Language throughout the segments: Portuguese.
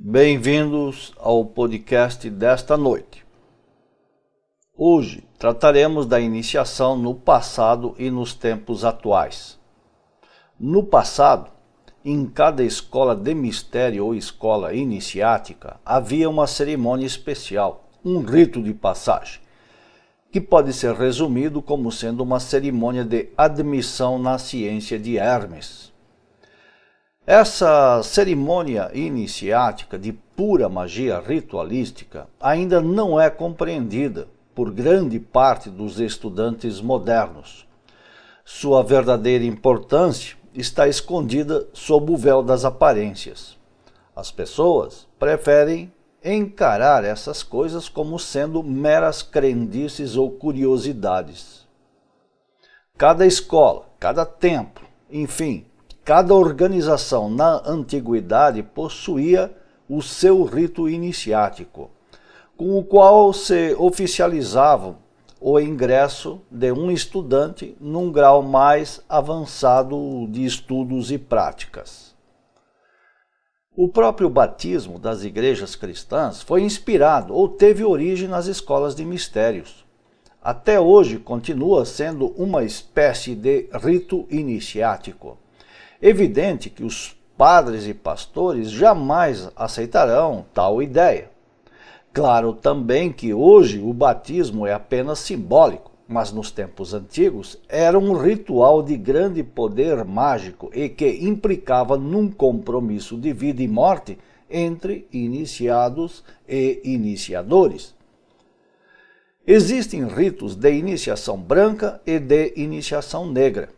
Bem-vindos ao podcast desta noite. Hoje trataremos da iniciação no passado e nos tempos atuais. No passado, em cada escola de mistério ou escola iniciática, havia uma cerimônia especial, um rito de passagem, que pode ser resumido como sendo uma cerimônia de admissão na ciência de Hermes. Essa cerimônia iniciática de pura magia ritualística ainda não é compreendida por grande parte dos estudantes modernos. Sua verdadeira importância está escondida sob o véu das aparências. As pessoas preferem encarar essas coisas como sendo meras crendices ou curiosidades. Cada escola, cada templo, enfim, cada organização na antiguidade possuía o seu rito iniciático, com o qual se oficializava o ingresso de um estudante num grau mais avançado de estudos e práticas. O próprio batismo das igrejas cristãs foi inspirado ou teve origem nas escolas de mistérios. Até hoje continua sendo uma espécie de rito iniciático. Evidente que os padres e pastores jamais aceitarão tal ideia. Claro também que hoje o batismo é apenas simbólico, mas nos tempos antigos era um ritual de grande poder mágico e que implicava num compromisso de vida e morte entre iniciados e iniciadores. Existem ritos de iniciação branca e de iniciação negra.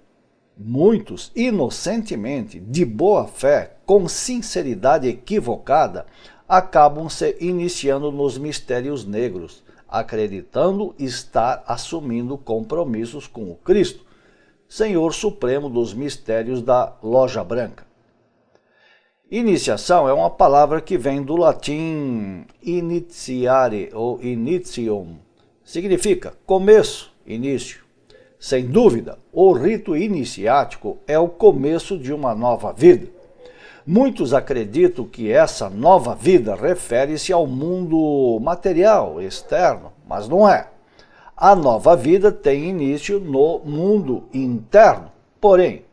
Muitos, inocentemente, de boa fé, com sinceridade equivocada, acabam se iniciando nos mistérios negros, acreditando estar assumindo compromissos com o Cristo, Senhor Supremo dos mistérios da Loja Branca. Iniciação é uma palavra que vem do latim initiare ou initium. Significa começo, início. Sem dúvida, o rito iniciático é o começo de uma nova vida. Muitos acreditam que essa nova vida refere-se ao mundo material, externo, mas não é. A nova vida tem início no mundo interno. Porém,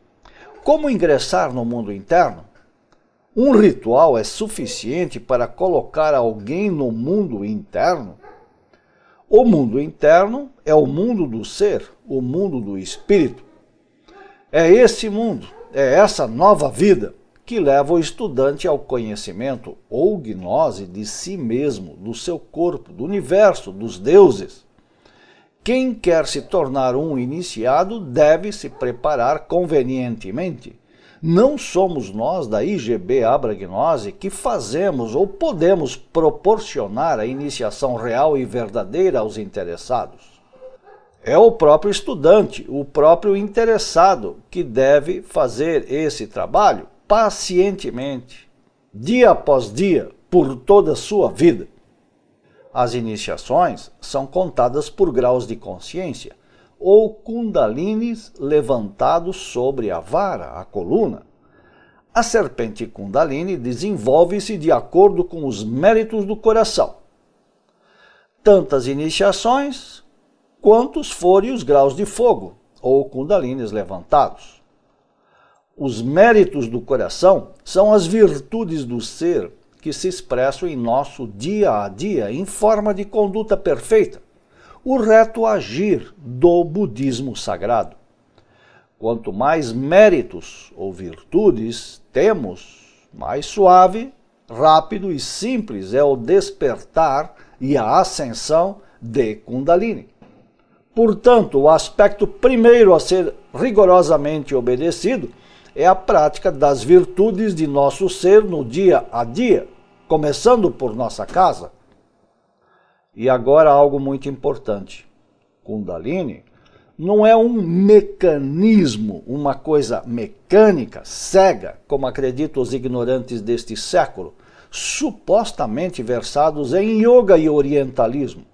como ingressar no mundo interno? Um ritual é suficiente para colocar alguém no mundo interno? O mundo interno é o mundo do ser, o mundo do espírito. É esse mundo, é essa nova vida que leva o estudante ao conhecimento ou gnose de si mesmo, do seu corpo, do universo, dos deuses. Quem quer se tornar um iniciado deve se preparar convenientemente. Não somos nós da IGB Abragnose que fazemos ou podemos proporcionar a iniciação real e verdadeira aos interessados. É o próprio estudante, o próprio interessado, que deve fazer esse trabalho pacientemente, dia após dia, por toda a sua vida. As iniciações são contadas por graus de consciência, ou kundalines levantados sobre a vara, a coluna. A serpente kundalini desenvolve-se de acordo com os méritos do coração. Tantas iniciações quantos forem os graus de fogo, ou kundalines levantados. Os méritos do coração são as virtudes do ser que se expressam em nosso dia a dia em forma de conduta perfeita, o reto agir do budismo sagrado. Quanto mais méritos ou virtudes temos, mais suave, rápido e simples é o despertar e a ascensão de Kundalini. Portanto, o aspecto primeiro a ser rigorosamente obedecido é a prática das virtudes de nosso ser no dia a dia, começando por nossa casa. E agora algo muito importante. Kundalini não é um mecanismo, uma coisa mecânica, cega, como acreditam os ignorantes deste século, supostamente versados em yoga e orientalismo.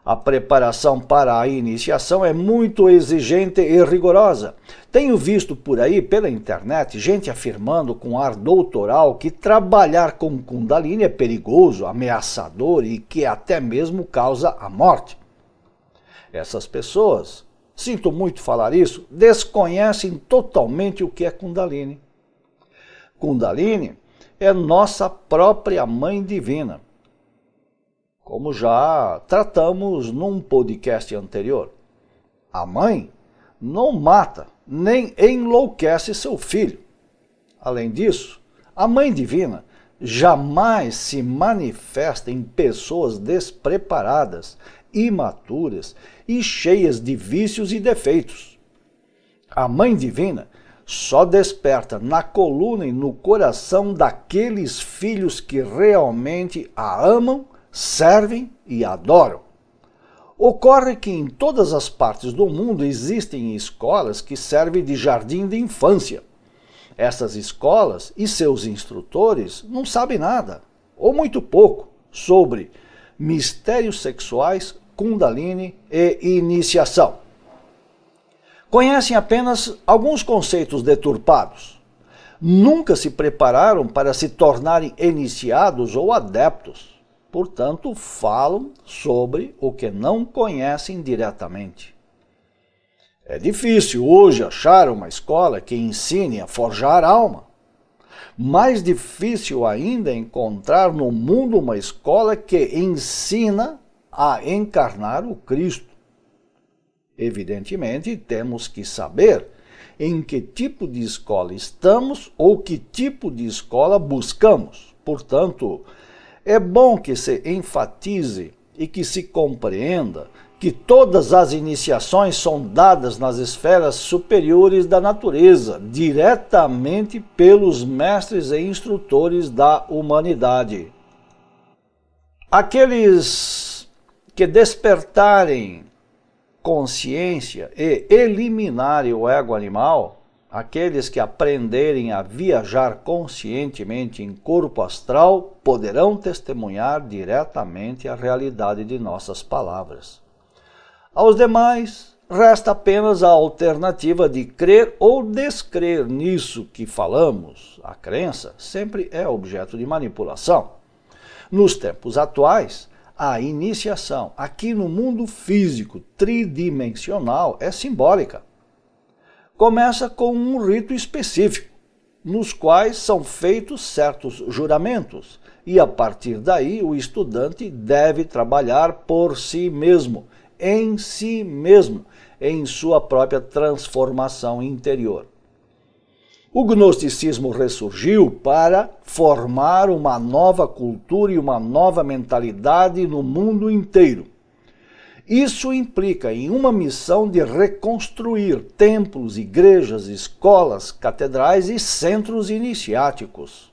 A preparação para a iniciação é muito exigente e rigorosa. Tenho visto por aí, pela internet, gente afirmando com ar doutoral que trabalhar com Kundalini é perigoso, ameaçador e que até mesmo causa a morte. Essas pessoas, sinto muito falar isso, desconhecem totalmente o que é Kundalini. Kundalini é nossa própria Mãe Divina, como já tratamos num podcast anterior. A mãe não mata nem enlouquece seu filho. Além disso, a Mãe Divina jamais se manifesta em pessoas despreparadas, imaturas e cheias de vícios e defeitos. A Mãe Divina só desperta na coluna e no coração daqueles filhos que realmente a amam, servem e adoram. Ocorre que em todas as partes do mundo existem escolas que servem de jardim de infância. Essas escolas e seus instrutores não sabem nada, ou muito pouco, sobre mistérios sexuais, Kundalini e iniciação. Conhecem apenas alguns conceitos deturpados. Nunca se prepararam para se tornarem iniciados ou adeptos. Portanto, falam sobre o que não conhecem diretamente. É difícil hoje achar uma escola que ensine a forjar alma. Mais difícil ainda é encontrar no mundo uma escola que ensina a encarnar o Cristo. Evidentemente, temos que saber em que tipo de escola estamos ou que tipo de escola buscamos. Portanto, é bom que se enfatize e que se compreenda que todas as iniciações são dadas nas esferas superiores da natureza, diretamente pelos mestres e instrutores da humanidade. Aqueles que despertarem consciência e eliminarem o ego animal, aqueles que aprenderem a viajar conscientemente em corpo astral, poderão testemunhar diretamente a realidade de nossas palavras. Aos demais, resta apenas a alternativa de crer ou descrer nisso que falamos. A crença sempre é objeto de manipulação. Nos tempos atuais, a iniciação aqui no mundo físico tridimensional é simbólica. Começa com um rito específico, nos quais são feitos certos juramentos, e a partir daí o estudante deve trabalhar por si mesmo, em sua própria transformação interior. O gnosticismo ressurgiu para formar uma nova cultura e uma nova mentalidade no mundo inteiro. Isso implica em uma missão de reconstruir templos, igrejas, escolas, catedrais e centros iniciáticos.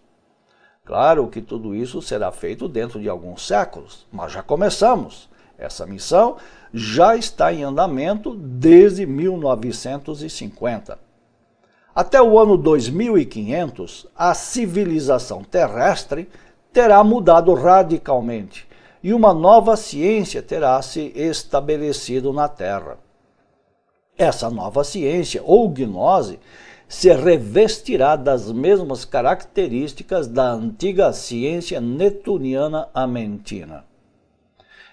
Claro que tudo isso será feito dentro de alguns séculos, mas já começamos. Essa missão já está em andamento desde 1950. Até o ano 2500, a civilização terrestre terá mudado radicalmente e uma nova ciência terá se estabelecido na Terra. Essa nova ciência, ou gnose, se revestirá das mesmas características da antiga ciência netuniana amentina.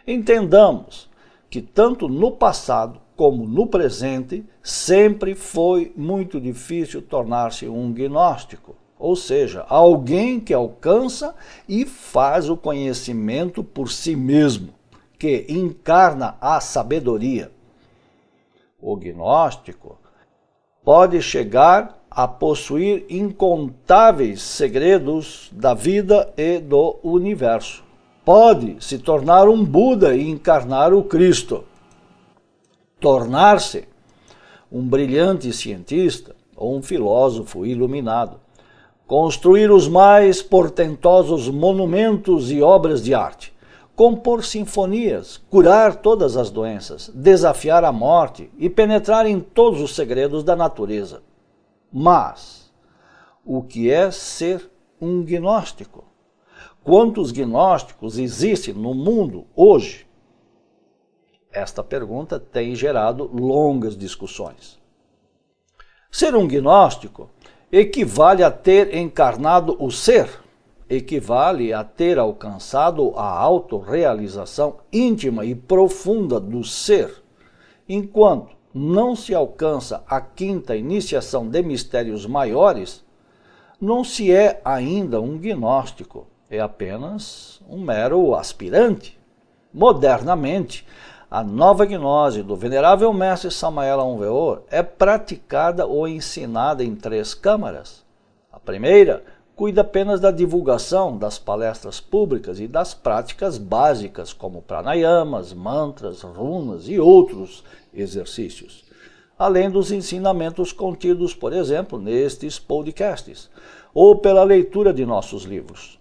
Entendamos que tanto no passado como no presente, sempre foi muito difícil tornar-se um gnóstico, ou seja, alguém que alcança e faz o conhecimento por si mesmo, que encarna a sabedoria. O gnóstico pode chegar a possuir incontáveis segredos da vida e do universo. Pode se tornar um Buda e encarnar o Cristo. Tornar-se um brilhante cientista ou um filósofo iluminado. Construir os mais portentosos monumentos e obras de arte. Compor sinfonias, curar todas as doenças, desafiar a morte e penetrar em todos os segredos da natureza. Mas, o que é ser um gnóstico? Quantos gnósticos existem no mundo hoje? Esta pergunta tem gerado longas discussões. Ser um gnóstico equivale a ter encarnado o ser, equivale a ter alcançado a autorrealização íntima e profunda do ser, enquanto não se alcança a quinta iniciação de mistérios maiores, não se é ainda um gnóstico, é apenas um mero aspirante. Modernamente, a nova gnose do venerável mestre Samael Aun Weor é praticada ou ensinada em 3 câmaras. A primeira cuida apenas da divulgação das palestras públicas e das práticas básicas, como pranayamas, mantras, runas e outros exercícios, além dos ensinamentos contidos, por exemplo, nestes podcasts, ou pela leitura de nossos livros.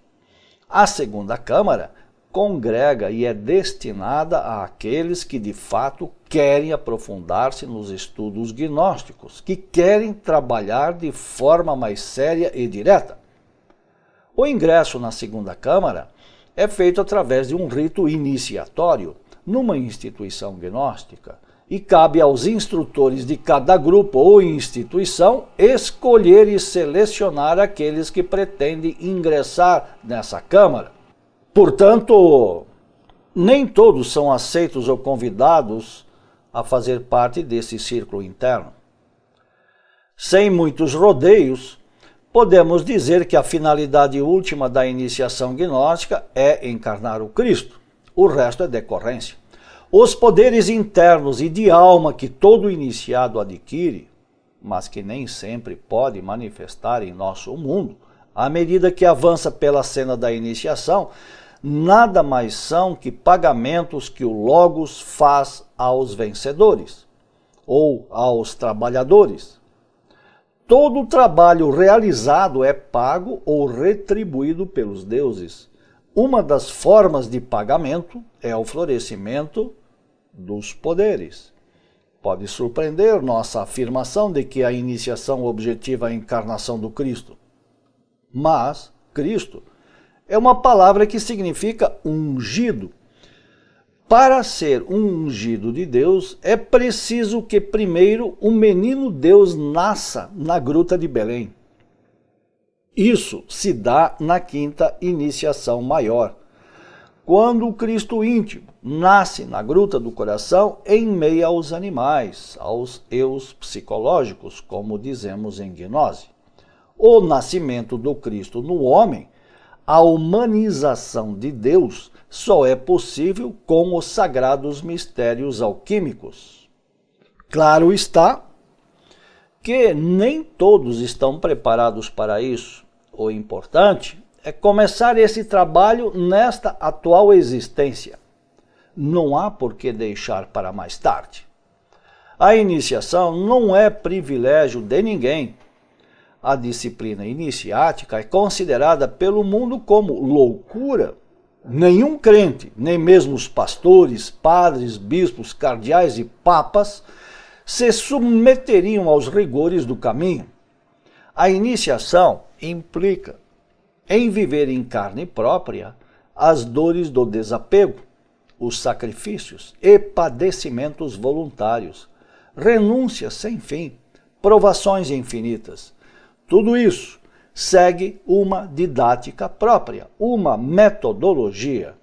A segunda câmara congrega e é destinada àqueles que de fato querem aprofundar-se nos estudos gnósticos, que querem trabalhar de forma mais séria e direta. O ingresso na segunda câmara é feito através de um rito iniciatório numa instituição gnóstica e cabe aos instrutores de cada grupo ou instituição escolher e selecionar aqueles que pretendem ingressar nessa câmara. Portanto, nem todos são aceitos ou convidados a fazer parte desse círculo interno. Sem muitos rodeios, podemos dizer que a finalidade última da iniciação gnóstica é encarnar o Cristo. O resto é decorrência. Os poderes internos e de alma que todo iniciado adquire, mas que nem sempre pode manifestar em nosso mundo, à medida que avança pela cena da iniciação, nada mais são que pagamentos que o Logos faz aos vencedores, ou aos trabalhadores. Todo o trabalho realizado é pago ou retribuído pelos deuses. Uma das formas de pagamento é o florescimento dos poderes. Pode surpreender nossa afirmação de que a iniciação objetiva é a encarnação do Cristo. Mas Cristo é uma palavra que significa ungido. Para ser um ungido de Deus, é preciso que primeiro o menino Deus nasça na gruta de Belém. Isso se dá na quinta iniciação maior, quando o Cristo íntimo nasce na gruta do coração em meio aos animais, aos eus psicológicos, como dizemos em gnose. O nascimento do Cristo no homem, a humanização de Deus, só é possível com os sagrados mistérios alquímicos. Claro está que nem todos estão preparados para isso. O importante é começar esse trabalho nesta atual existência. Não há por que deixar para mais tarde. A iniciação não é privilégio de ninguém. A disciplina iniciática é considerada pelo mundo como loucura. Nenhum crente, nem mesmo os pastores, padres, bispos, cardeais e papas se submeteriam aos rigores do caminho. A iniciação implica em viver em carne própria as dores do desapego, os sacrifícios e padecimentos voluntários, renúncias sem fim, provações infinitas. Tudo isso segue uma didática própria, uma metodologia.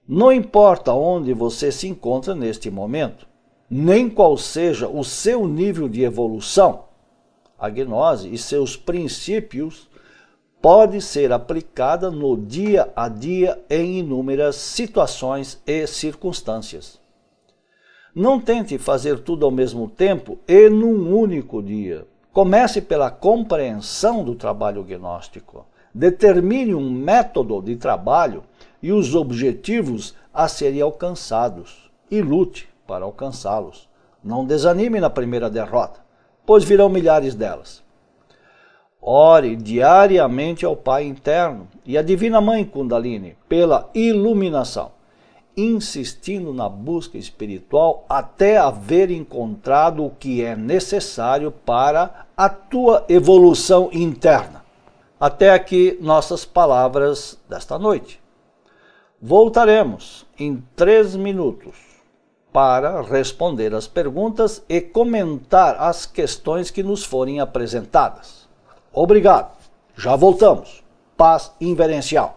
Não importa onde você se encontra neste momento, nem qual seja o seu nível de evolução, a gnose e seus princípios pode ser aplicada no dia a dia em inúmeras situações e circunstâncias. Não tente fazer tudo ao mesmo tempo e num único dia. Comece pela compreensão do trabalho gnóstico. Determine um método de trabalho e os objetivos a serem alcançados e lute para alcançá-los. Não desanime na primeira derrota, pois virão milhares delas. Ore diariamente ao Pai interno e à Divina Mãe Kundalini pela iluminação, insistindo na busca espiritual até haver encontrado o que é necessário para a tua evolução interna. Até aqui nossas palavras desta noite. Voltaremos em 3 minutos para responder as perguntas e comentar as questões que nos forem apresentadas. Obrigado. Já voltamos. Paz inverencial.